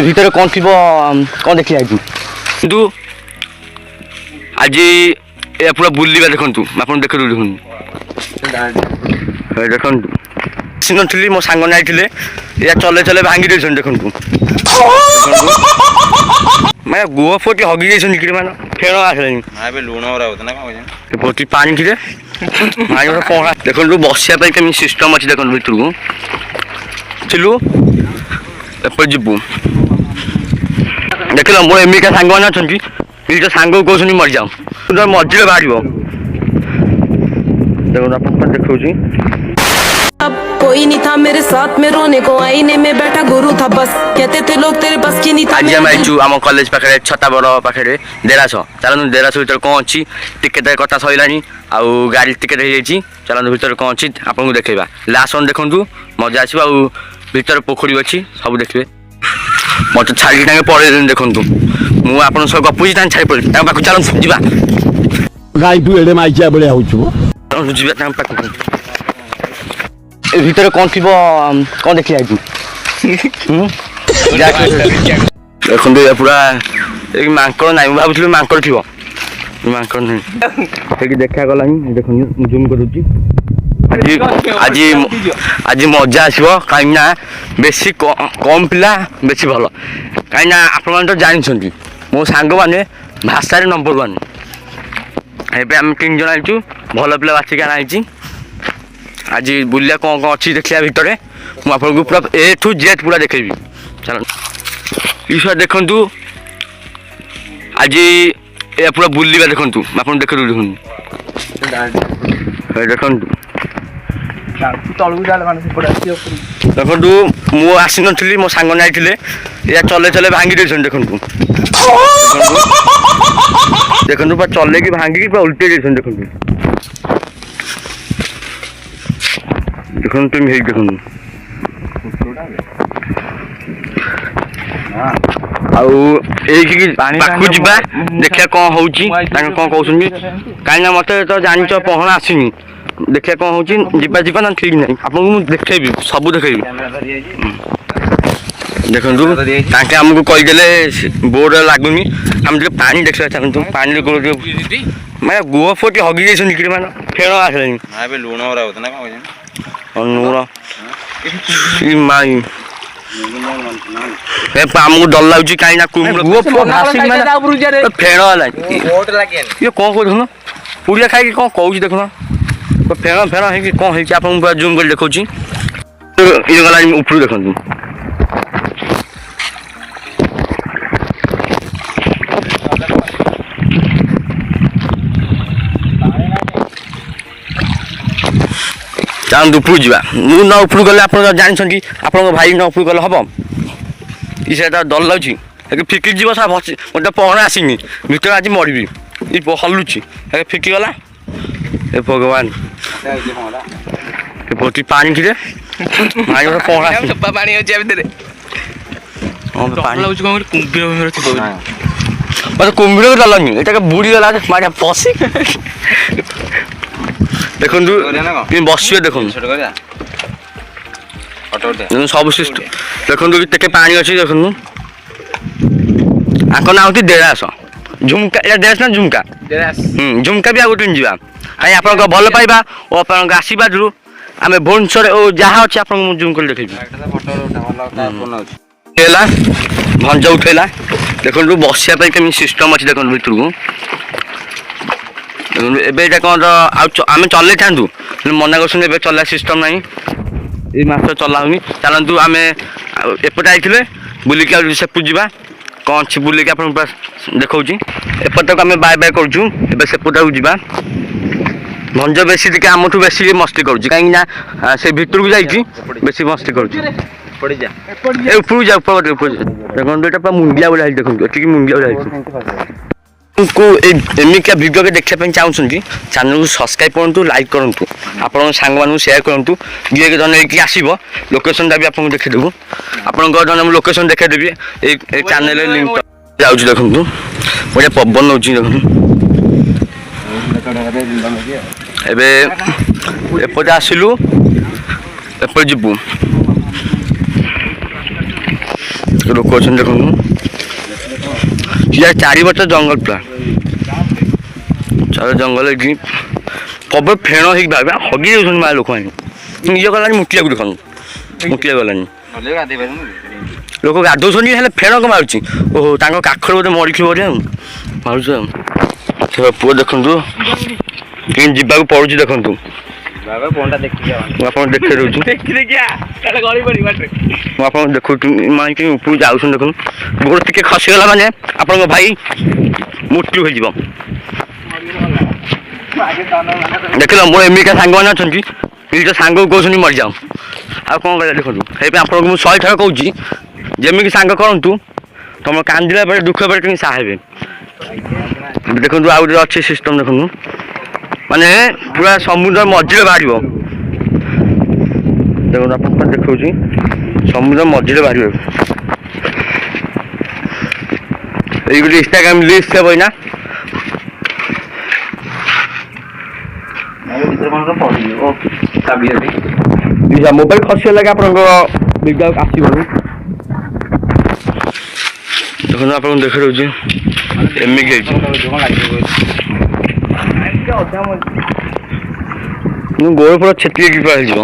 ভিতরে কোন থিব কোন দেখি আইছি কিন্তু আজি এ পুরা বুলিবা দেখন্তু আপন দেখু দেখুন দেখুন সিনথিলি মো সাঙ্গ নাইছিলে ইয়া চলে চলে ভাঙ্গি দেছন দেখন্তু মানে গুয়া ফটি হগি গেছন নিকরি মানে ফেনো আসলেনি আবে লুণ ওরা হতো না কই ফটি পানি কিরে মাই ওরা পড়া দেখন্তু বসিয়া পাই কেমি সিস্টেম আছে দেখন্তু ভিতরু ছিলু এপর জিবু ଦେଖିଲ ମୋ ଏମିକା ସାଙ୍ଗମାନେ ଅଛନ୍ତି ନିଜ ସାଙ୍ଗକୁ କହୁଛନ୍ତି ମରିଯାଉ ମଝିରେ ବାହାରିବ ଦେଖନ୍ତୁ ଆପଣଙ୍କୁ ଦେଖଉଛି कोई नहीं था मेरे साथ में रोने को आईने में बैठा गुरु था बस कहते थे लोग तेरे बस की नहीं था आज हम आइचु आम कॉलेज पाखे छताबड़ पाखे देरास चलतु देरास भर कौन अच्छी टिकेट कथा सैलानी आउ गाड़ी टिकेट हो जाइए चलतु भर कौन अच्छी आपको देखा लास्ट वन देखु मजा आस भर पोखरी अच्छी सब देखिए मत छाड़ी पड़े देखु मुझे सब गपुची छाड़ी पड़े पाक चल जा गाई तू एडे माइचिया बड़िया होछु ভিতরে কোন থিব কোন দেখি আইছি দেখুন পুরা এই মাংকড় নাই ମୁଁ ଭାବୁଥିଲି ମାଙ୍କଡ଼ ଥିବ ମାଙ୍କଡ଼ ନାହିଁ ସେଇଠି ଦେଖାଗଲାଣି ଦେଖୁন ଜୁମ୍ କରୁଛି ଆଜି ଆଜି ମଜା ଆସିବ କାହିଁକିନା ବେଶୀ କମ୍ ପିଲା ବେଶୀ ଭଲ କାହିଁକିନା ଆପଣମାନେ ତ ଜାଣିଛନ୍ତି ମୋ ସାଙ୍ଗମାନେ ଭାଷାରେ ନମ୍ବର 1 ଏବେ ଆମେ 3 ଜଣ ଆଇଛୁ ଭଲ ପିଲା ବାଛିକି ଆଣିଛି आज बुलिया कौन कौन अच्छी देखा भितर मुझे पूरा ए ठू जेड पूरा देखेबी चल ईश्वर देखु आज ए पूरा बुलिया देखु आप देखु देखु देखु मु आसी नी मो सांग नाइले या चले चले भांगी देछन देखु देखु पूरा चले कि भांगी पूरा उल्टे देछन देखु देखो तुम हे देखो आउ एकी पाकु जिबा देखिया कोन होउची तांका कोन कहउछन काइना मते तो जानि छ पहना आसीनी देखिया कोन होउची जिबा जिबा ना ठीक नै आपन मु देखेबी सब देखेबी देखंतु तांका हमकु कहि देले बोर्ड लागुनी हम जे पानी देखला चाहंतु पानी को मैं गुआ फोटी हगी जैसन निकरी मानो फेनो आसलेनी आबे लुण ओरा होतो ना कहि अनुरा माई ए पामु डर लागुची काई ना कुमरो गुआ फो भासी माने फेणो होला बोट लागेन ये कोन को देखनो पुरिया खाई के कोन कहउची देखनो तो फेणो फेणो हे कि कोन हे कि आपन पूरा जूम कर देखौची ये गला ऊपर देखंतु चाहूँ उपरू जा न उपरू गले आप जानते आप भाई न उपरू गले हम ये डर लगे फिकी जीव सा मतलब पहना आसनी भर आज मरबी ये हलुची फिकीगला ए भगवान पानी कि पहना मतलब कुम्भीर डर लगे ये बुड़ी गला मारिया पशि देखु बस देखो सब सिस्ट देखो टे पानी अच्छी देखो आक ना हूँ देरास झुमका या देरास ना झुमका झुमका भी आगे जा कहीं आप भल पाइबा और आप आशीर्वाद आम भुवनेश्वर जहाँ अच्छे आप जूम कर देखेबी भंज उठेला देखो बसिया केमी सिस्टम अच्छी देखो भर को एबे कौन आम चल था मना कर चला सिस्टम ना ये मास चलाऊनी चलतु आम एपटे आइए बुलिक सेपट जा कौन अच्छी बुलिक आप देखा एपट आम बाय बाय करुँ सेपट जा भंज बेसी टे आम बेसी मस्ती करुँ कहीं से भितर को जाइए बेसी मस्ती करुँ जा देखो मुंडिया बोला देखो मुंडिया बोला एमिका वीडियो के देखा चाहूँगी चैनल को सब्सक्राइब करूँ लाइक करूँ आप सांग मान शेयर करूँ जी के जन ये आसो लोकेशन भी आपको देखीदेबू आप लोकेशन देखेदेवी चैनल लिंक जाऊँ देखूँ बढ़िया पवन नौ देखूँ एपटे आसलु एपटे जीवु ଲୋକ ଅଛନ୍ତି ଦେଖନ୍ତୁ। ଚାରିପଟ ଜଙ୍ଗଲ ପୁରା ଚାରି ଜଙ୍ଗଲ ହେଇକି ପ୍ରବଳ ଫେଣ ହେଇକି ଭାବେ ହଗି ଯାଉଛନ୍ତି ମା ଲୋକମାନେ। ନିଜ ଗଲାନି ମୁଟିଆକୁ ଦେଖନ୍ତୁ ମୁଟିଆ ଗଲାନି ଲୋକ ଗାଧଉଛନ୍ତି ହେଲେ ଫେଣ କ'ଣ ମାରୁଛି। ଓହୋ ତାଙ୍କ କାଖରେ ବୋଧେ ମରିଥିବ ବୋଧେ ଆଉ ମାରୁଛି ଆଉ। ସେ ପୁଅ ଦେଖନ୍ତୁ କେମିତି ଯିବାକୁ ପଡୁଛି ଦେଖନ୍ତୁ। ମୁଁ ଆପଣଙ୍କୁ ଦେଖେଇ ଦଉଛି ମୁଁ ଆପଣଙ୍କୁ ଦେଖୁଛି ମାନେ କେମିତି ଉପରକୁ ଯାଉଛନ୍ତି ଦେଖନ୍ତୁ। ଗୋଡ଼ ଟିକେ ଖସିଗଲା ମାନେ ଆପଣଙ୍କ ଭାଇ ମୃତ୍ୟୁ ହେଇଯିବ। ଦେଖିଲ ମୋର ଏମିତିକା ସାଙ୍ଗମାନେ ଅଛନ୍ତି ନିଜ ସାଙ୍ଗକୁ କହୁଛନ୍ତି ମରିଯାଉ ଆଉ କ'ଣ କରିବା ଦେଖନ୍ତୁ। ସେଇପାଇଁ ଆପଣଙ୍କୁ ମୁଁ 100 ଥର କହୁଛି ଯେମିତି ସାଙ୍ଗ କରନ୍ତୁ ତମ କାନ୍ଦିଲା ବେଳେ ଦୁଃଖ ବେଳେ କେମିତି ସାହା ହେବେ। ଦେଖନ୍ତୁ ଆଉ ଗୋଟେ ଅଛି ସିଷ୍ଟମ ଦେଖନ୍ତୁ ମାନେ ପୁରା ସମୁଦ୍ର ମଝିରେ ବାହାରିବ ଦେଖନ୍ତୁ ଆପଣଙ୍କୁ ଦେଖାଉଛି ସମୁଦ୍ର ମଝିରେ ବାହାରିବ। ଏଇ ଗୋଟେ ଇନଷ୍ଟାଗ୍ରାମ ଲିଷ୍ଟ ହେବ ନା ମୋବାଇଲ ଖସିଗଲା କି ଆପଣଙ୍କ ବିଦ୍ୟାଳୟକୁ ଆସିବନି। ଦେଖନ୍ତୁ ଆପଣଙ୍କୁ ଦେଖାଉଛି ଏମିତି ହେଇଛି ଗୋଡ଼ ଫୋଡ଼ ଛେଚି ହେଇକି ହେଇଯିବ।